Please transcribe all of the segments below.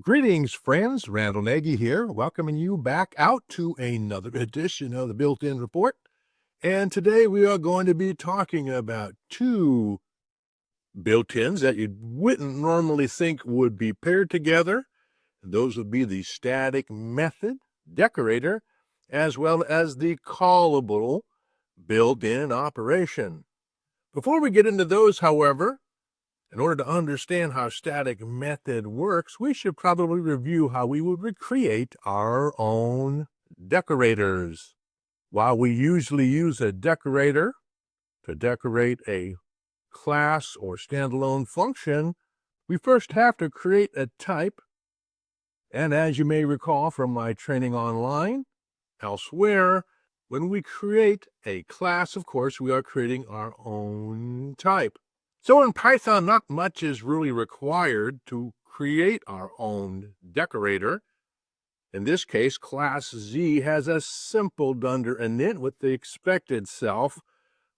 Greetings, friends. Randall Nagy here, welcoming you back out to another edition of the Built-In Report. And today we are going to be talking about two built-ins that you wouldn't normally think would be paired together. Those would be the static method decorator, as well as the callable built-in operation. Before we get into those, however, in order to understand how static method works, we should probably review how we would recreate our own decorators. While we usually use a decorator to decorate a class or standalone function, we first have to create a type. And as you may recall from my training online, elsewhere, when we create a class, of course, we are creating our own type. So in Python, not much is really required to create our own decorator. In this case, class Z has a simple dunder init with the expected self,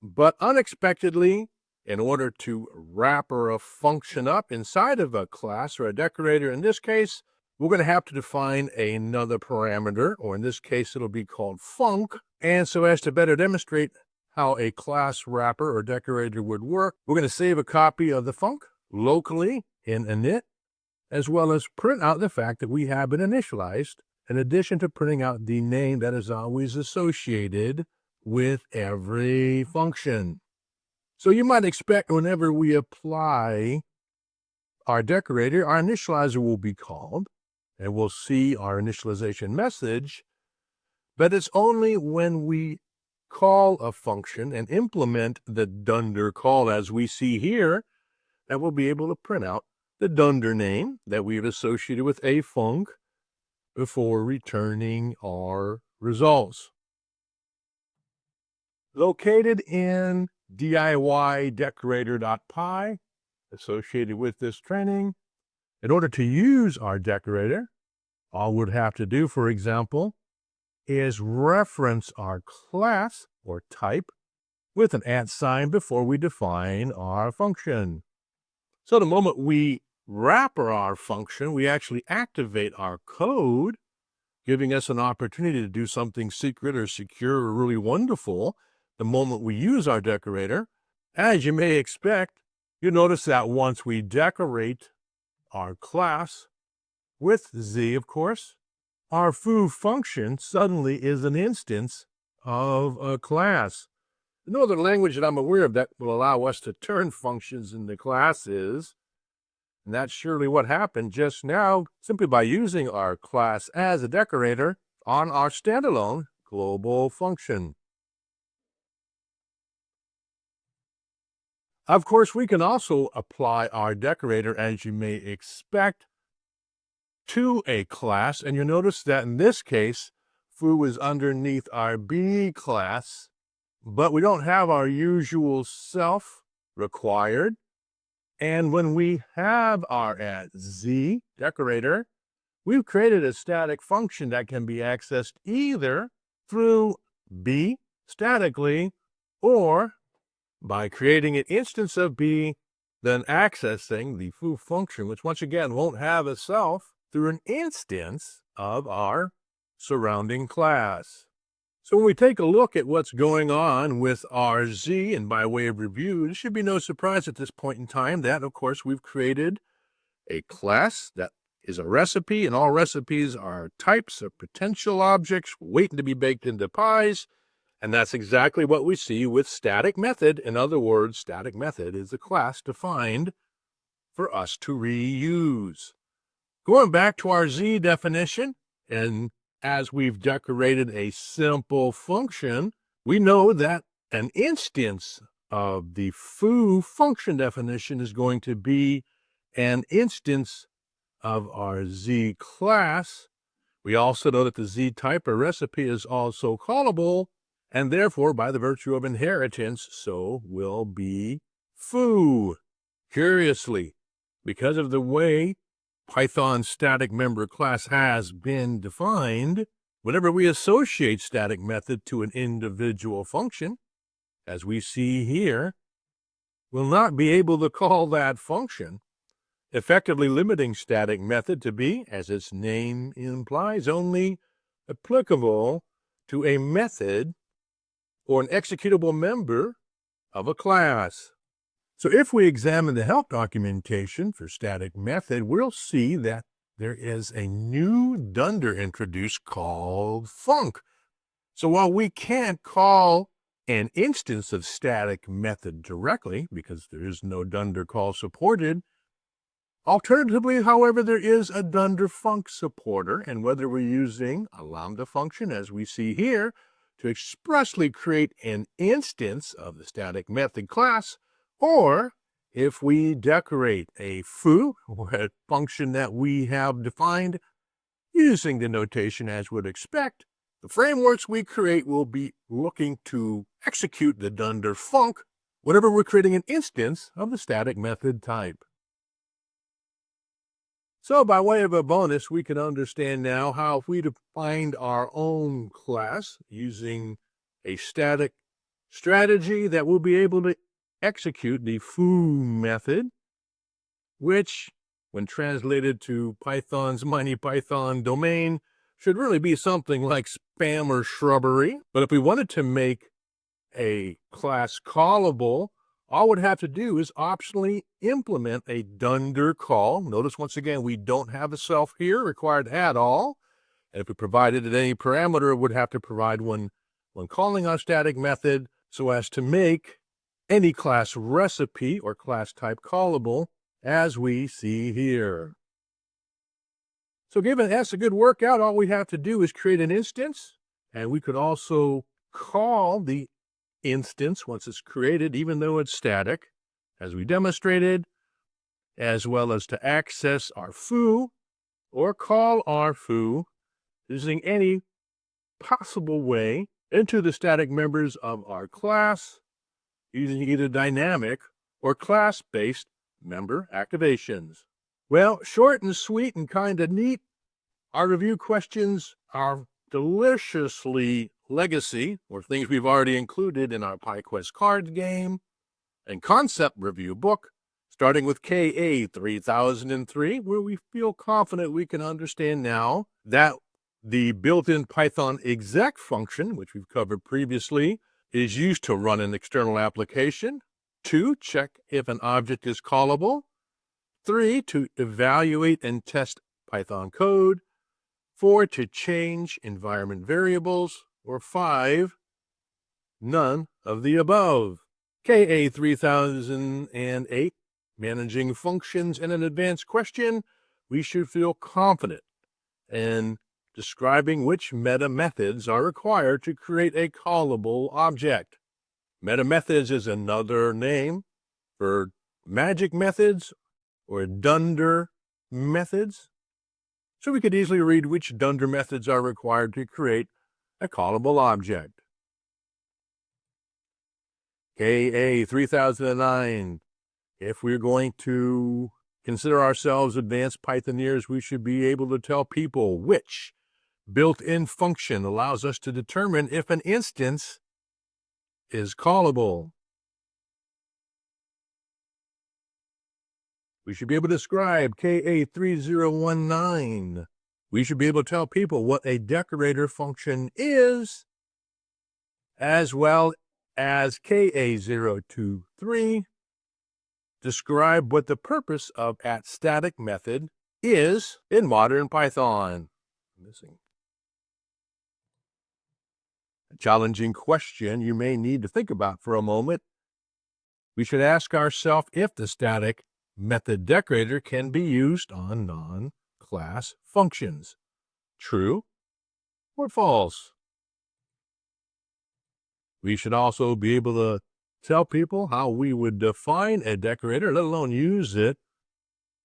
but unexpectedly, in order to wrapper a function up inside of a class or a decorator, in this case, we're going to have to define another parameter, or in this case, it'll be called func. And so as to better demonstrate how a class wrapper or decorator would work, we're going to save a copy of the func locally in init, as well as print out the fact that we have it initialized, in addition to printing out the name that is always associated with every function. So you might expect whenever we apply our decorator, our initializer will be called, and we'll see our initialization message, but it's only when we call a function and implement the dunder call as we see here that we'll be able to print out the dunder name that we've associated with a func before returning our results. Located in DIY decorator.py, associated with this training, in order to use our decorator, all we'd have to do, for example, is reference our class or type with an @ sign before we define our function. So the moment we wrapper our function, we actually activate our code, giving us an opportunity to do something secret or secure or really wonderful the moment we use our decorator. As you may expect, you notice that once we decorate our class with Z, of course, our foo function suddenly is an instance of a class. No other language that I'm aware of that will allow us to turn functions into classes. And that's surely what happened just now, simply by using our class as a decorator on our standalone global function. Of course, we can also apply our decorator, as you may expect, to a class, and you'll notice that in this case, foo is underneath our B class, but we don't have our usual self required. And when we have our @z decorator, we've created a static function that can be accessed either through B statically or by creating an instance of B, then accessing the foo function, which once again won't have a self, through an instance of our surrounding class. So when we take a look at what's going on with our Z, and by way of review, it should be no surprise at this point in time that, of course, we've created a class that is a recipe, and all recipes are types of potential objects waiting to be baked into pies. And that's exactly what we see with static method. In other words, static method is a class defined for us to reuse. Going back to our Z definition, and as we've decorated a simple function, we know that an instance of the foo function definition is going to be an instance of our Z class. We also know that the Z type or recipe is also callable, and therefore, by the virtue of inheritance, so will be foo. Curiously, because of the way Python static member class has been defined, whenever we associate static method to an individual function, as we see here, we'll not be able to call that function effectively limiting static method to be, as its name implies, only applicable to a method or an executable member of a class. So if we examine the help documentation for static method, we'll see that there is a new dunder introduced called func. So while we can't call an instance of static method directly, because there is no dunder call supported, alternatively, however, there is a dunder func supporter, and whether we're using a lambda function, as we see here, to expressly create an instance of the static method class, or if we decorate a foo, or a function that we have defined, using the notation as would expect, the frameworks we create will be looking to execute the dunder func whenever we're creating an instance of the static method type. So by way of a bonus, we can understand now how if we defined our own class using a static strategy that we'll be able to execute the foo method, which, when translated to Python's MinyPython domain, should really be something like spam or shrubbery. But if we wanted to make a class callable, all we'd have to do is optionally implement a dunder call. Notice once again, we don't have a self here required at all. And if we provided it any parameter, it would have to provide one when calling our static method so as to make any class recipe or class type callable, as we see here. So given that's a good workout, all we have to do is create an instance, and we could also call the instance once it's created, even though it's static, as we demonstrated, as well as to access our foo or call our foo using any possible way into the static members of our class using either dynamic or class-based member activations. Well, short and sweet and kind of neat, our review questions are deliciously legacy, or things we've already included in our PyQuest card game and concept review book, starting with KA 3003, where we feel confident we can understand now that the built-in Python exec function, which we've covered previously, is used to run an external application. 2, check if an object is callable. 3, to evaluate and test Python code. 4, to change environment variables. Or 5, none of the above. KA 3008, managing functions in an advanced question, we should feel confident in describing which meta methods are required to create a callable object. Meta methods is another name for magic methods or dunder methods. So we could easily read which dunder methods are required to create a callable object. KA 3009, if we're going to consider ourselves advanced Pythoneers, we should be able to tell people which built-in function allows us to determine if an instance is callable. We should be able to describe KA 3019. We should be able to tell people what a decorator function is, as well as KA 023. Describe what the purpose of @static method is in modern Python. Missing. A challenging question you may need to think about for a moment. We should ask ourselves if the static method decorator can be used on non-class functions. True or false? We should also be able to tell people how we would define a decorator, let alone use it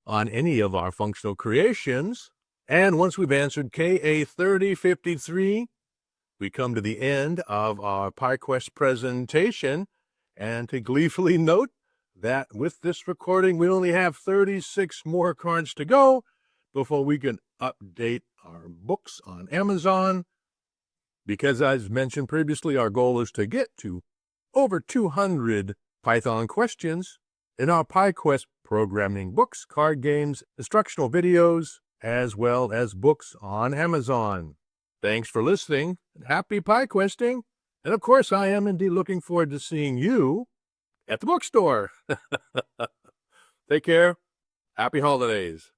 on any of our functional creations. And once we've answered KA 3053, we come to the end of our PyQuest presentation, and to gleefully note that with this recording, we only have 36 more cards to go before we can update our books on Amazon. Because as mentioned previously, our goal is to get to over 200 Python questions in our PyQuest programming books, card games, instructional videos, as well as books on Amazon. Thanks for listening, and happy pie questing. And of course, I am indeed looking forward to seeing you at the bookstore. Take care. Happy holidays.